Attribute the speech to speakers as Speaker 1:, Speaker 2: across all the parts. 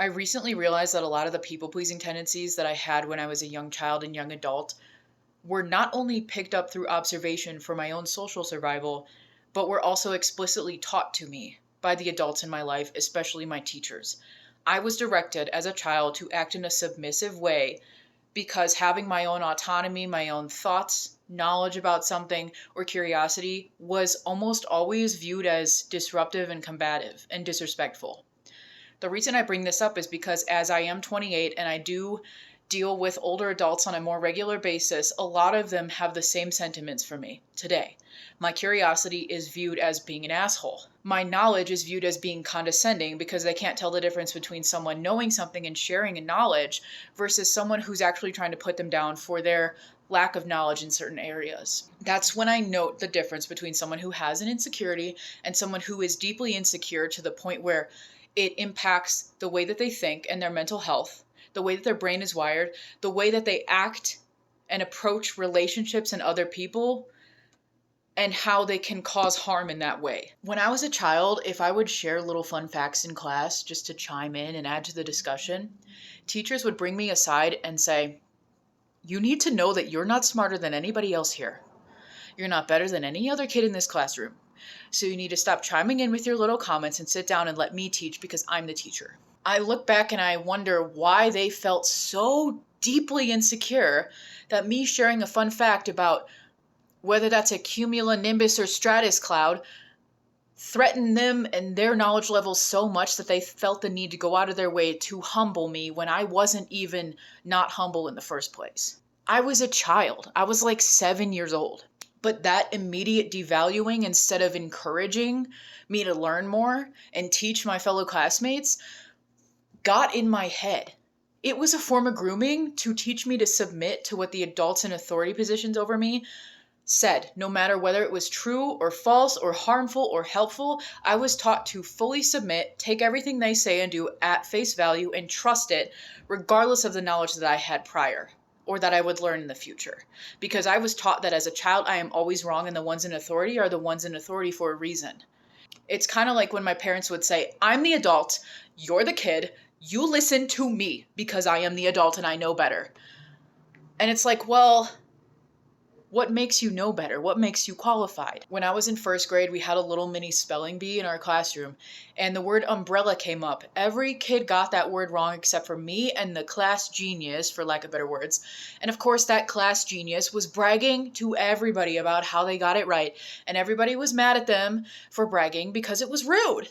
Speaker 1: I recently realized that a lot of the people pleasing tendencies that I had when I was a young child and young adult were not only picked up through observation for my own social survival, but were also explicitly taught to me by the adults in my life, especially my teachers. I was directed as a child to act in a submissive way because having my own autonomy, my own thoughts, knowledge about something, or curiosity was almost always viewed as disruptive and combative and disrespectful. The reason I bring this up is because as I am 28 and I do deal with older adults on a more regular basis, a lot of them have the same sentiments for me today. My curiosity is viewed as being an asshole. My knowledge is viewed as being condescending because they can't tell the difference between someone knowing something and sharing a knowledge versus someone who's actually trying to put them down for their lack of knowledge in certain areas. That's when I note the difference between someone who has an insecurity and someone who is deeply insecure to the point where it impacts the way that they think and their mental health, the way that their brain is wired, the way that they act and approach relationships and other people, and how they can cause harm in that way. When I was a child, if I would share little fun facts in class just to chime in and add to the discussion, teachers would bring me aside and say, "You need to know that you're not smarter than anybody else here. You're not better than any other kid in this classroom. So you need to stop chiming in with your little comments and sit down and let me teach because I'm the teacher." I look back and I wonder why they felt so deeply insecure that me sharing a fun fact about whether that's a cumulonimbus or stratus cloud threatened them and their knowledge levels so much that they felt the need to go out of their way to humble me when I wasn't even not humble in the first place. I was a child. I was like 7 years old. But that immediate devaluing, instead of encouraging me to learn more and teach my fellow classmates, got in my head. It was a form of grooming to teach me to submit to what the adults in authority positions over me said. No matter whether it was true or false or harmful or helpful, I was taught to fully submit, take everything they say and do at face value, and trust it regardless of the knowledge that I had prior or that I would learn in the future. Because I was taught that as a child, I am always wrong and the ones in authority are the ones in authority for a reason. It's kind of like when my parents would say, "I'm the adult, you're the kid, you listen to me because I am the adult and I know better." And it's like, well, what makes you know better? What makes you qualified? When I was in first grade, we had a little mini spelling bee in our classroom, and the word umbrella came up. Every kid got that word wrong except for me and the class genius, for lack of better words. And of course, that class genius was bragging to everybody about how they got it right, and everybody was mad at them for bragging because it was rude.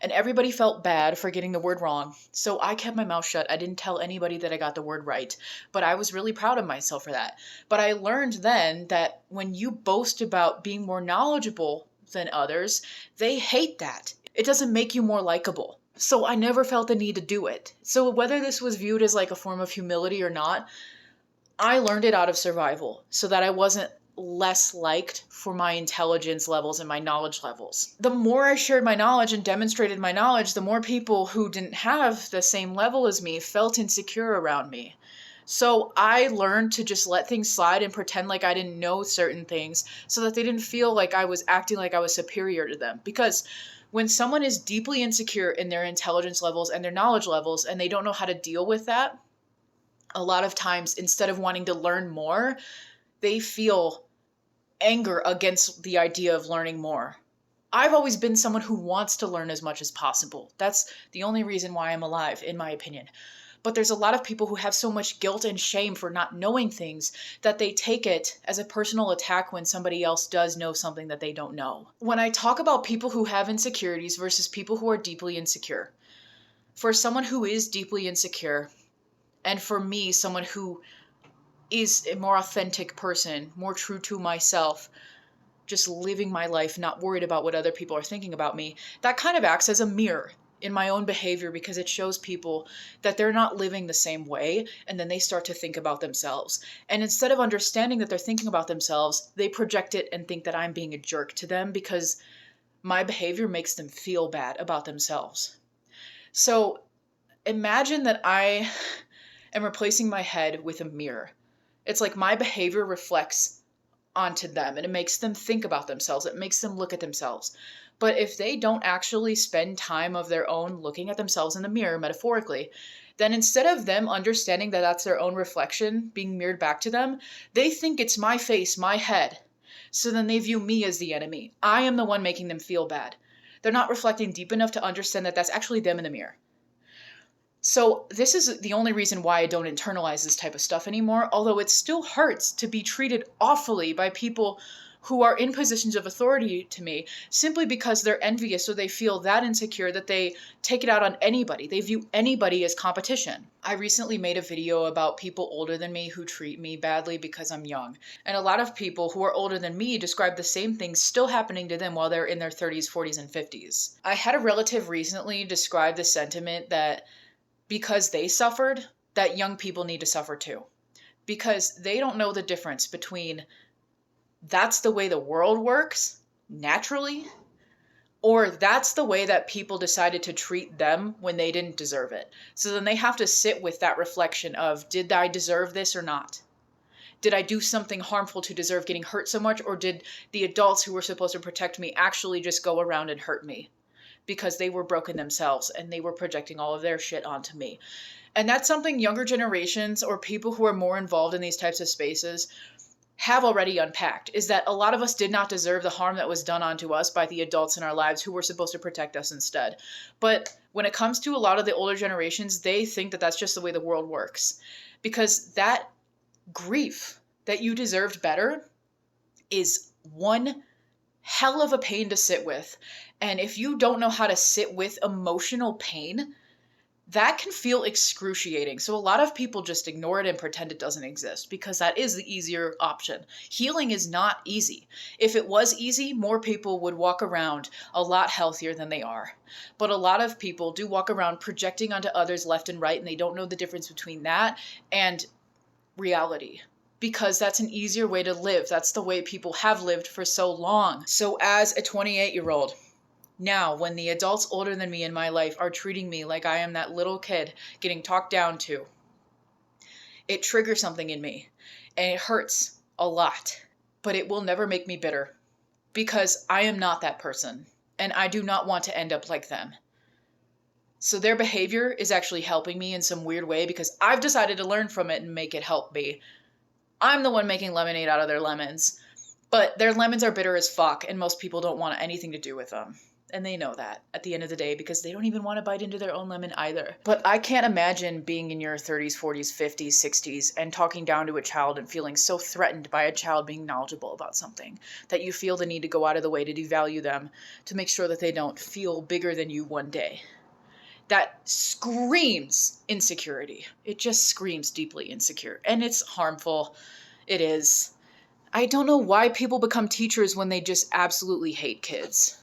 Speaker 1: And everybody felt bad for getting the word wrong. So I kept my mouth shut. I didn't tell anybody that I got the word right. But I was really proud of myself for that. But I learned then that when you boast about being more knowledgeable than others, they hate that. It doesn't make you more likable. So I never felt the need to do it. So whether this was viewed as like a form of humility or not, I learned it out of survival so that I wasn't less liked for my intelligence levels and my knowledge levels. The more I shared my knowledge and demonstrated my knowledge, the more people who didn't have the same level as me felt insecure around me. So I learned to just let things slide and pretend like I didn't know certain things so that they didn't feel like I was acting like I was superior to them. Because when someone is deeply insecure in their intelligence levels and their knowledge levels and they don't know how to deal with that, a lot of times instead of wanting to learn more, they feel anger against the idea of learning more. I've always been someone who wants to learn as much as possible. That's the only reason why I'm alive, in my opinion. But there's a lot of people who have so much guilt and shame for not knowing things that they take it as a personal attack when somebody else does know something that they don't know. When I talk about people who have insecurities versus people who are deeply insecure, for someone who is deeply insecure, and for me, someone who is a more authentic person, more true to myself, just living my life, not worried about what other people are thinking about me, that kind of acts as a mirror in my own behavior because it shows people that they're not living the same way, and then they start to think about themselves. And instead of understanding that they're thinking about themselves, they project it and think that I'm being a jerk to them because my behavior makes them feel bad about themselves. So imagine that I am replacing my head with a mirror. It's like my behavior reflects onto them and it makes them think about themselves. It makes them look at themselves. But if they don't actually spend time of their own looking at themselves in the mirror, metaphorically, then instead of them understanding that that's their own reflection being mirrored back to them, they think it's my face, my head. So then they view me as the enemy. I am the one making them feel bad. They're not reflecting deep enough to understand that that's actually them in the mirror. So this is the only reason why I don't internalize this type of stuff anymore, although it still hurts to be treated awfully by people who are in positions of authority to me simply because they're envious or they feel that insecure that they take it out on anybody. They view anybody as competition. I recently made a video about people older than me who treat me badly because I'm young. And a lot of people who are older than me describe the same things still happening to them while they're in their 30s, 40s, and 50s. I had a relative recently describe the sentiment that because they suffered, that young people need to suffer too. Because they don't know the difference between that's the way the world works naturally, or that's the way that people decided to treat them when they didn't deserve it. So then they have to sit with that reflection of, did I deserve this or not? Did I do something harmful to deserve getting hurt so much, or did the adults who were supposed to protect me actually just go around and hurt me because they were broken themselves and they were projecting all of their shit onto me? And that's something younger generations or people who are more involved in these types of spaces have already unpacked, is that a lot of us did not deserve the harm that was done onto us by the adults in our lives who were supposed to protect us instead. But when it comes to a lot of the older generations, they think that that's just the way the world works. Because that grief that you deserved better is one hell of a pain to sit with. And if you don't know how to sit with emotional pain, that can feel excruciating. So a lot of people just ignore it and pretend it doesn't exist because that is the easier option. Healing is not easy. If it was easy, more people would walk around a lot healthier than they are. But a lot of people do walk around projecting onto others left and right, and they don't know the difference between that and reality. Because that's an easier way to live. That's the way people have lived for so long. So as a 28-year-old, now, when the adults older than me in my life are treating me like I am that little kid getting talked down to, it triggers something in me, and it hurts a lot, but it will never make me bitter, because I am not that person, and I do not want to end up like them. So their behavior is actually helping me in some weird way, because I've decided to learn from it and make it help me. I'm the one making lemonade out of their lemons, but their lemons are bitter as fuck, and most people don't want anything to do with them. And they know that at the end of the day because they don't even want to bite into their own lemon either. But I can't imagine being in your 30s, 40s, 50s, 60s and talking down to a child and feeling so threatened by a child being knowledgeable about something that you feel the need to go out of the way to devalue them to make sure that they don't feel bigger than you one day. That screams insecurity. It just screams deeply insecure. And it's harmful. It is. I don't know why people become teachers when they just absolutely hate kids.